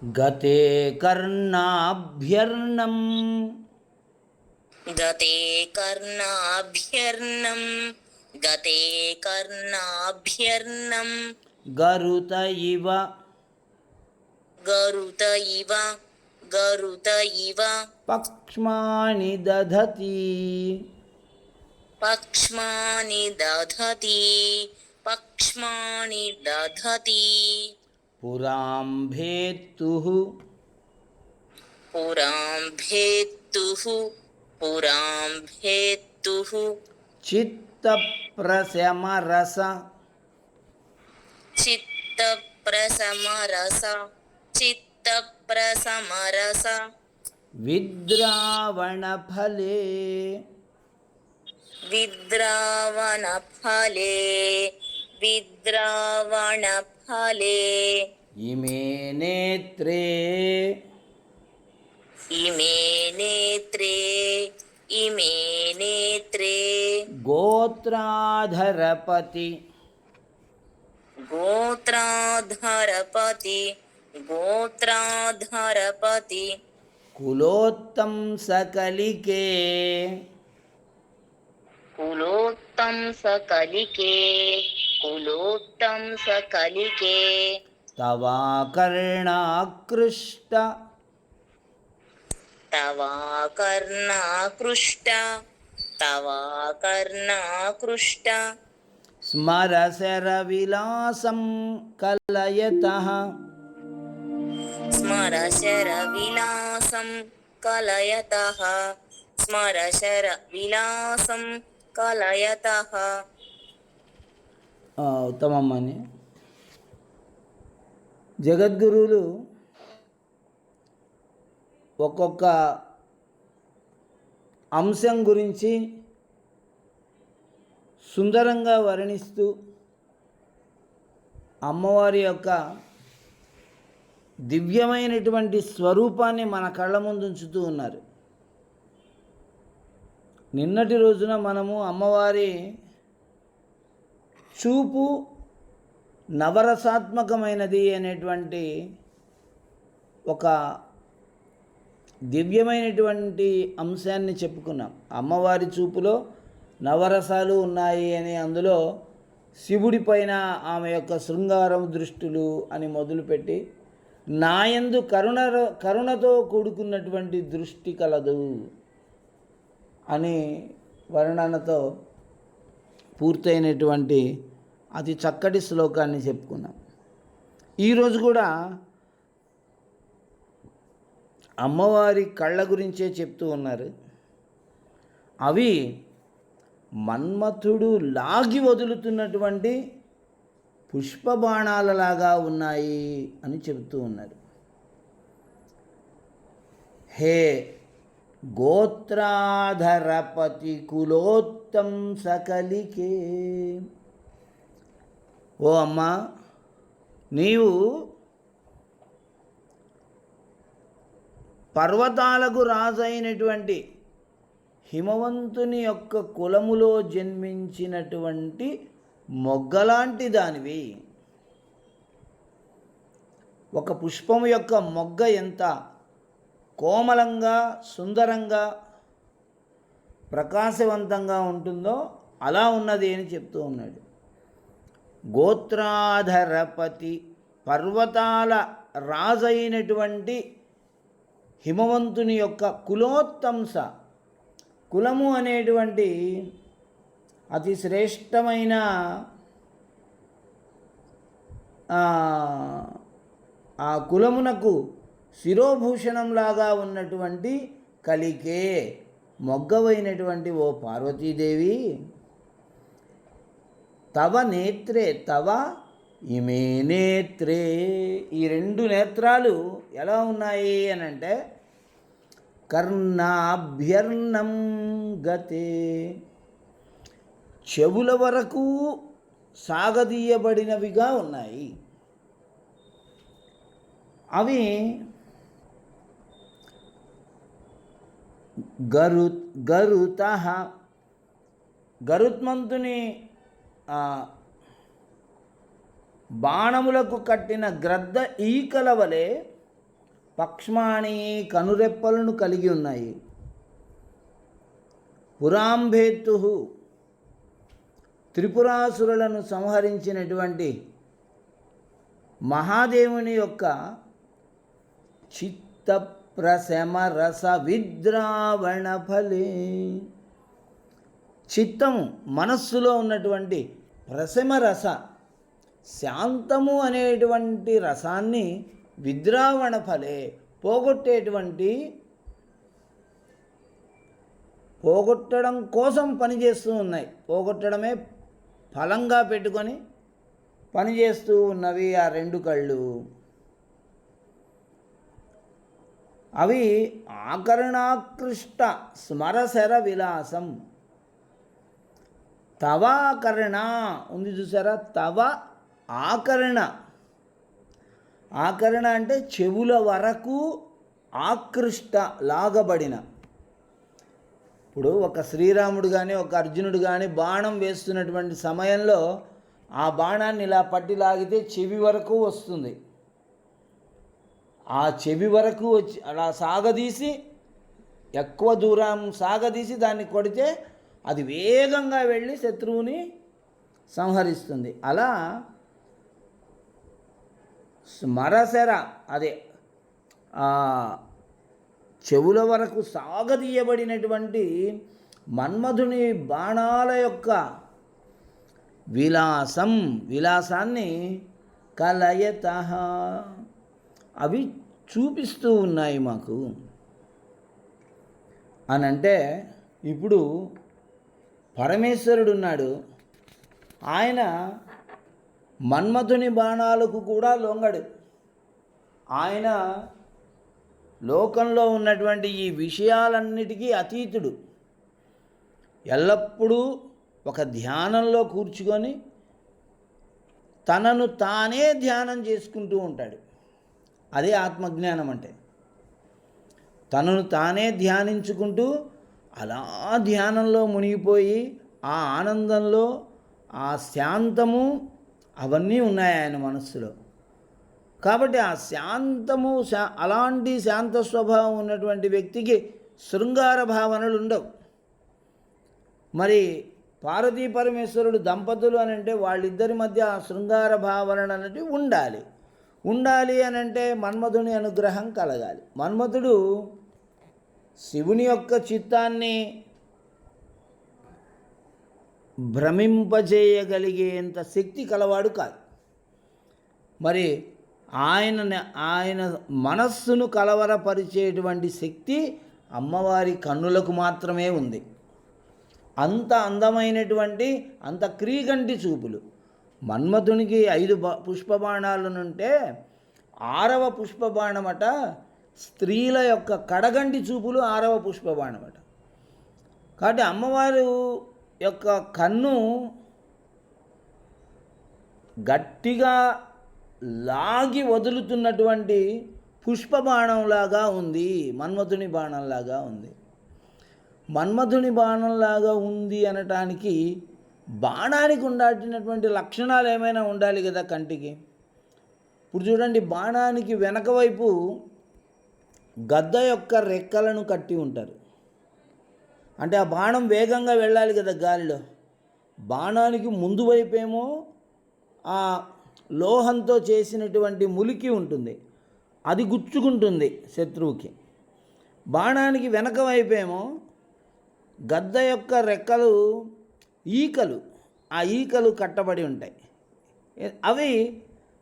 గతే కర్ణాభ్యర్ణం గతే కర్ణాభ్యర్ణం గతే కర్ణాభ్యర్ణం గరుత ఇవ గరుత ఇవ గరుత ఇవ పక్ష్మాని దధతి పక్ష్మాని దధతి పక్ష్మాని దధతి పురాం భేత్తుః పురాం భేత్తుః పురాం భేత్తుః చిత్తప్రశమరస చిత్తప్రసమరస చిత్తప్రసమరస విద్రావణఫలే విద్రావణఫలే విద్రావణఫలే ఇమే నేత్రే ఇమే నేత్రే ఇమే నేత్రే గోత్రాధరపతి గోత్రాధరపతి గోత్రాధరపతి కులోత్తం సకలికే కులోత్తం సకలికే కులోత్తం సకలికే తవాకర్ణాకృష్ట తవాకర్ణాకృష్ట తవాకర్ణాకృష్ట స్మరశర విలాసం కలయతః స్మరశర విలాసం కలయతః స్మరశర విలాసం కలయతః ఉత్తమమ్మని జగద్గురువులు ఒక్కొక్క అంశం గురించి సుందరంగా వర్ణిస్తూ అమ్మవారి యొక్క దివ్యమైనటువంటి స్వరూపాన్ని మన కళ్ళ ముందు ఉంచుతూ ఉన్నారు. నిన్నటి రోజున మనము అమ్మవారి చూపు నవరసాత్మకమైనది అనేటువంటి ఒక దివ్యమైనటువంటి అంశాన్ని చెప్పుకున్నాం. అమ్మవారి చూపులో నవరసాలు ఉన్నాయి అని, అందులో శివుడి పైన ఆమె యొక్క శృంగారం దృష్టులు అని మొదలుపెట్టి నాయందు కరుణతో కూడుకున్నటువంటి దృష్టి కలదు అని వర్ణనతో పూర్తయినటువంటి అతి చక్కటి శ్లోకాన్ని చెప్పుకున్నాం. ఈరోజు కూడా అమ్మవారి కళ్ళ గురించే చెప్తూ ఉన్నారు. అవి మన్మథుడు లాగి వదులుతున్నటువంటి పుష్పబాణాలలాగా ఉన్నాయి అని చెబుతూ ఉన్నారు. హే గోత్రాధరపతి కులోత్తం సకలికే, ఓ అమ్మా, నీవు పర్వతాలకు రాజైనటువంటి హిమవంతుని యొక్క కులములో జన్మించినటువంటి మొగ్గలాంటి దానివి. ఒక పుష్పము యొక్క మొగ్గ ఎంత కోమలంగా సుందరంగా ప్రకాశవంతంగా ఉంటుందో అలా ఉన్నది అని చెప్తూ ఉన్నాడు. గోత్రాధరపతి, పర్వతాల రాజైనటువంటి హిమవంతుని యొక్క కులోత్తంస, కులము అనేటువంటి అతి శ్రేష్టమైన ఆ కులమునకు శిరోభూషణంలాగా ఉన్నటువంటి కలికే మొగ్గవైనటువంటి ఓ పార్వతీదేవి, తవ నేత్రే, తవ ఇమే నేత్రే, ఈ రెండు నేత్రాలు ఎలా ఉన్నాయి అని అంటే కర్ణాభ్యర్ణం గతే, చెవుల వరకు సాగదీయబడినవిగా ఉన్నాయి. అవి గరుతః, గరుత్మంతుని బాణములకు కట్టిన గ్రద్ద ఈకల వలె పక్ష్మాణి కనురెప్పలను కలిగి ఉన్నాయి. పురాంభేత్తు త్రిపురాసురులను సంహరించినటువంటి మహాదేవుని యొక్క చిత్త ప్రశమ రస విద్రావణ ఫలే, చిత్తము మనస్సులో ఉన్నటువంటి ప్రశమ రస శాంతము అనేటువంటి రసాన్ని విద్రావణ ఫలే పోగొట్టడం కోసం పనిచేస్తూ ఉన్నాయి. పోగొట్టడమే ఫలంగా పెట్టుకొని పనిచేస్తూ ఉన్నవి ఆ రెండు కళ్ళు. అవి ఆకర్ణాకృష్ట స్మరశర విలాసం. తవాకర్ణ ఉంది చూసారా, తవ ఆకర్ణ. ఆకర్ణ అంటే చెవుల వరకు ఆకృష్ట లాగబడిన. ఇప్పుడు ఒక శ్రీరాముడు కానీ ఒక అర్జునుడు కానీ బాణం వేస్తున్నటువంటి సమయంలో ఆ బాణాన్ని ఇలా పట్టి లాగితే చెవి వరకు వస్తుంది. ఆ చెవి వరకు వచ్చి అలా సాగదీసి ఎక్కువ దూరం సాగదీసి దాన్ని కొడితే అది వేగంగా వెళ్ళి శత్రువుని సంహరిస్తుంది. అలా స్మరశర అదే చెవుల వరకు సాగదీయబడినటువంటి మన్మధుని బాణాల యొక్క విలాసాన్ని కలయతః అవి చూపిస్తూ ఉన్నాయి మాకు అనంటే, ఇప్పుడు పరమేశ్వరుడు ఉన్నాడు, ఆయన మన్మధుని బాణాలకు కూడా లొంగడు. ఆయన లోకంలో ఉన్నటువంటి ఈ విషయాలన్నిటికీ అతీతుడు. ఎల్లప్పుడూ ఒక ధ్యానంలో కూర్చుకొని తనను తానే ధ్యానం చేసుకుంటూ ఉంటాడు. అదే ఆత్మజ్ఞానం అంటే. తనను తానే ధ్యానించుకుంటూ అలా ధ్యానంలో మునిగిపోయి ఆ ఆనందంలో ఆ శాంతము అవన్నీ ఉన్నాయి ఆయన మనస్సులో. కాబట్టి ఆ శాంతము అలాంటి శాంత స్వభావం ఉన్నటువంటి వ్యక్తికి శృంగార భావనలు ఉండవు. మరి పార్వతీ పరమేశ్వరుడు దంపతులు అని అంటే వాళ్ళిద్దరి మధ్య ఆ శృంగార భావనలు అనేటివి ఉండాలి అని అంటే మన్మధుని అనుగ్రహం కలగాలి. మన్మధుడు శివుని యొక్క చిత్తాన్ని భ్రమింపజేయగలిగేంత శక్తి కలవాడు కాదు. మరి ఆయన మనస్సును కలవరపరిచేటువంటి శక్తి అమ్మవారి కన్నులకు మాత్రమే ఉంది. అంత అందమైనటువంటి అంత క్రీగంటి చూపులు. మన్మధునికి 5 పుష్పబాణాలనుంటే 6వ పుష్పబాణమట స్త్రీల యొక్క కడగంటి చూపులు 6వ పుష్పబాణమట. కాబట్టి అమ్మవారు యొక్క కన్ను గట్టిగా లాగి వదులుతున్నటువంటి పుష్పబాణంలాగా ఉంది, మన్మధుని బాణంలాగా ఉంది. మన్మధుని బాణంలాగా ఉంది అనటానికి బాణానికి ఉండాల్సినటువంటి లక్షణాలు ఏమైనా ఉండాలి కదా కంటికి. ఇప్పుడు చూడండి, బాణానికి వెనక వైపు గద్ద యొక్క రెక్కలను కట్టి ఉంటారు. అంటే ఆ బాణం వేగంగా వెళ్ళాలి కదా గాలిలో. బాణానికి ముందు వైపేమో ఆ లోహంతో చేసినటువంటి ములికి ఉంటుంది, అది గుచ్చుకుంటుంది శత్రువుకి. బాణానికి వెనక వైపేమో గద్ద యొక్క రెక్కలు ఆ ఈకలు కట్టబడి ఉంటాయి. అవి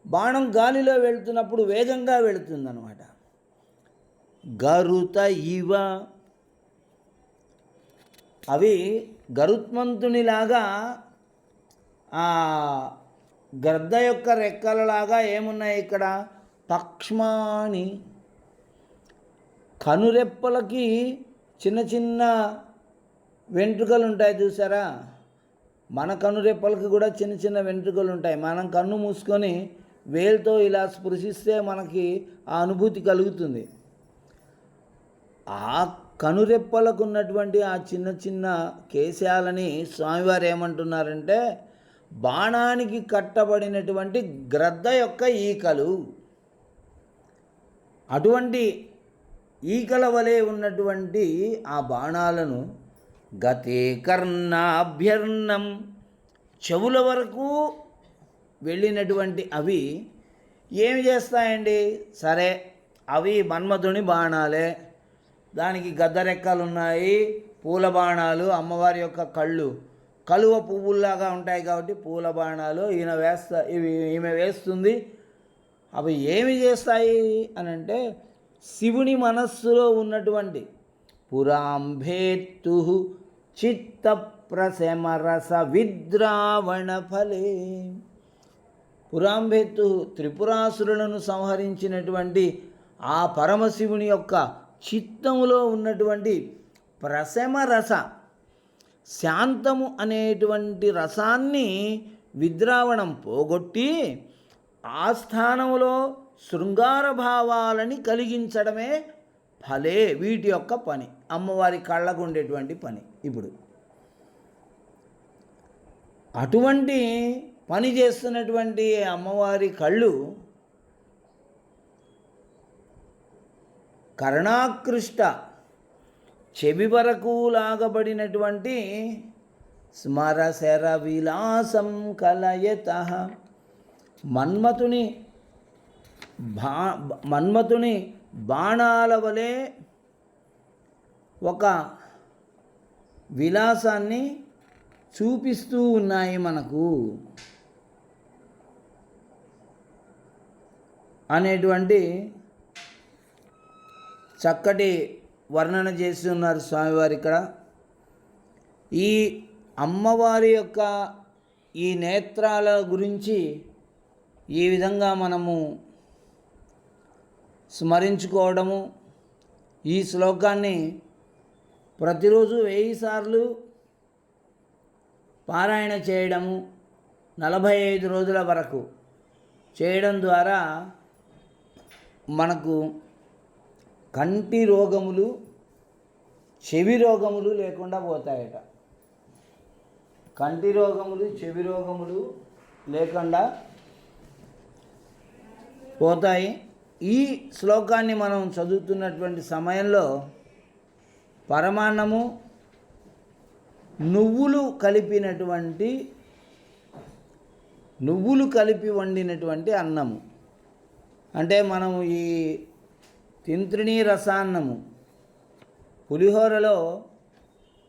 బాణం గాలిలో వెళుతున్నప్పుడు వేగంగా వెళుతుందన్నమాట. గరుత ఇవ, అవి గరుత్మంతునిలాగా ఆ గద్ద యొక్క రెక్కలలాగా ఏమున్నాయి ఇక్కడ, పక్ష్మాణి. కనురెప్పలకి చిన్న చిన్న వెంట్రుకలు ఉంటాయి చూసారా. మన కనురెప్పలకి కూడా చిన్న చిన్న వెంట్రుకలు ఉంటాయి. మనం కన్ను మూసుకొని వేలుతో ఇలా స్పృశిస్తే మనకి ఆ అనుభూతి కలుగుతుంది. ఆ కనురెప్పలకు ఉన్నటువంటి ఆ చిన్న చిన్న కేశాలని స్వామివారు ఏమంటున్నారంటే బాణానికి కట్టబడినటువంటి గ్రద్ద యొక్క ఈకలు. అటువంటి ఈకల వలె ఉన్నటువంటి ఆ బాణాలను గతే కర్ణాభ్యర్ణం, చెవుల వరకు వెళ్ళినటువంటి అవి ఏమి చేస్తాయండి? సరే, అవి మన్మధుని బాణాలే, దానికి గద్దరెక్కలు ఉన్నాయి, పూల బాణాలు, అమ్మవారి యొక్క కళ్ళు కలువ పువ్వుల్లాగా ఉంటాయి కాబట్టి పూల బాణాలు ఈమె వేస్తుంది. అవి ఏమి చేస్తాయి అని అంటే శివుని మనస్సులో ఉన్నటువంటి పురాంభేత్తు చిత్త ప్రశమరస విద్రావణ ఫలే. పురాంభేత్తు త్రిపురాసురులను సంహరించినటువంటి ఆ పరమశివుని యొక్క చిత్తములో ఉన్నటువంటి ప్రశమరస, శాంతము అనేటువంటి రసాన్ని విద్రావణం పోగొట్టి ఆ స్థానంలో శృంగార భావాలని కలిగించడమే ఫలే వీటి యొక్క పని, అమ్మవారి కళ్ళకు ఉండేటువంటి పని. ఇప్పుడు అటువంటి పని చేస్తున్నటువంటి అమ్మవారి కళ్ళు కర్ణాకృష్ట, చెవి వరకు లాగబడినటువంటి స్మరశర విలాసం కలయత, మన్మథుని బాణాల వలె ఒక విలాసాన్ని చూపిస్తూ ఉన్నాయి మనకు అనేటువంటి చక్కటి వర్ణన చేసి ఉన్నారు స్వామివారు ఇక్కడ. ఈ అమ్మవారి యొక్క ఈ నేత్రాల గురించి ఈ విధంగా మనము స్మరించుకోవడము, ఈ శ్లోకాన్ని ప్రతిరోజు 1000 సార్లు పారాయణ చేయడము 45 రోజుల వరకు చేయడం ద్వారా మనకు కంటి రోగములు, చెవి రోగములు లేకుండా పోతాయట. కంటి రోగములు, చెవి రోగములు లేకుండా పోతాయి. ఈ శ్లోకాన్ని మనం చదువుతున్నటువంటి సమయంలో పరమాన్నము, నువ్వులు కలిపి వండినటువంటి అన్నము, అంటే మనము ఈ తింత్రిణీ రసాన్నము, పులిహోరలో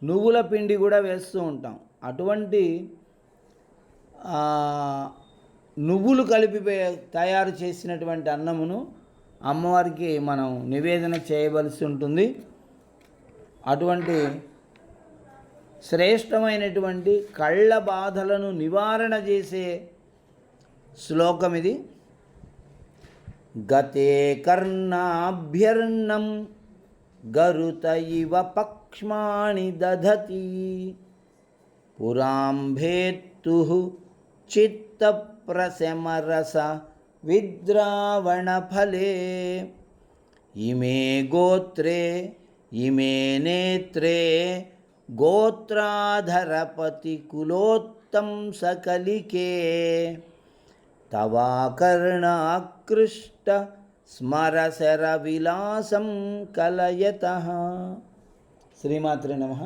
నువ్వుల పిండి కూడా వేస్తూ ఉంటాం. అటువంటి నువ్వులు కలిపి తయారు చేసినటువంటి అన్నమును అమ్మవారికి మనం నివేదన చేయవలసి ఉంటుంది. అటువంటి శ్రేష్టమైనటువంటి కళ్ళ బాధలను నివారణ చేసే శ్లోకం ఇది. గతే కర్ణాభ్యర్ణం గరుత ఇవ పక్ష్మాణి దధతి పురాంభేత్తు చిత్త ప్రశమరస విద్రావణ ఫలే ఇమే గోత్రే ఇమే నేత్రే గోత్రాధరపతి కులోత్తం సకలికే తవాకర్ణాకృష్ట స్మరశర విలాసం కలయతః. శ్రీమాత్రే నమః.